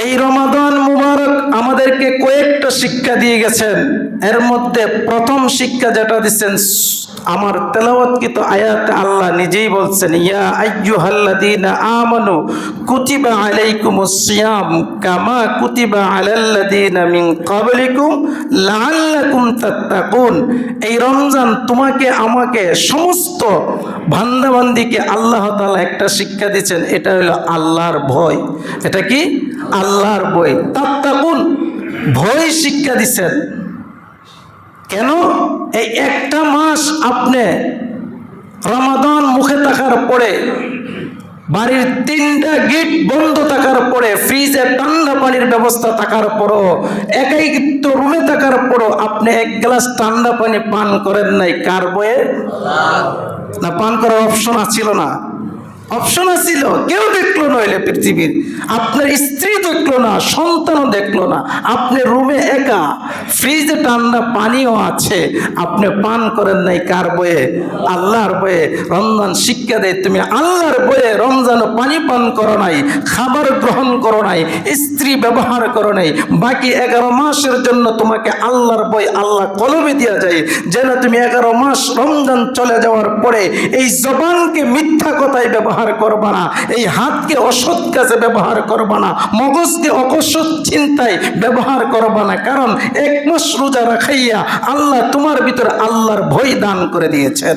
এই রমাদান মুবারক আমাদেরকে কয়েকটা শিক্ষা দিয়ে গেছেন। এর মধ্যে প্রথম শিক্ষা যেটা দিচ্ছেন, আমার তেলাওয়াতকৃত আয়াতে আল্লাহ নিজেই বলছেন, ইয়া আইয়ুহাল্লাযীনা আমানু কুতিবা আলাইকুমুস সিয়াম কামা কুতিবা আলাল্লাযীনা মিন ক্বাবলিকুম লাআল্লাকুম তাত্তাকুন। এই রমজান তোমাকে আমাকে সমস্ত বান্দাবান্দিকে আল্লাহ তাআলা একটা শিক্ষা দিচ্ছেন, এটা হলো আল্লাহর ভয়। এটা কি? আল্লাহর ভয়। তাত্তাকুন, ভয় শিক্ষা দিচ্ছেন। কেন? এই একটা মাস আপনি রমাদান মুখে থাকার পরে, বাড়ির 3টা গেট বন্ধ থাকার পরে, ফ্রিজে ঠান্ডা পানির ব্যবস্থা থাকার পরও, একাকিত্ব রুমে থাকার পরও আপনি এক গ্লাস ঠান্ডা পানি পান করেন নাই। কার বয়ে? না, পান করার অপশন ছিল না? অপশন ছিল, কেউ দেখলো না। হইলে পৃথিবীর আপনার স্ত্রী দেখলো না, সন্তানও দেখলো না, আপনি রুমে একা, ফ্রিজে ঠান্ডা পানিও আছে, আপনি পান করেন নাই। কার বয়ে? আল্লাহর বয়ে। রমজান শিক্ষা দেয়, তুমি আল্লাহর বয়ে রমজানও পানি পান করো নাই, খাবার গ্রহণ করো নাই, স্ত্রী ব্যবহার করো নাই। বাকি 11 মাসের জন্য তোমাকে আল্লাহর বই আল্লাহ কলমে দেওয়া যায়, যেন তুমি 11 মাস রমজান চলে যাওয়ার পরে এই জবানকে মিথ্যা কথায় ব্যবহার করবা না, এই হাতকে অসৎ কাজে ব্যবহার করবা না, মগজকে অকসৎ চিন্তায় ব্যবহার করবা না। কারণ 1 মাস রোজা রাখাইয়া আল্লাহ তোমার ভিতরে আল্লাহর ভয় দান করে দিয়েছেন।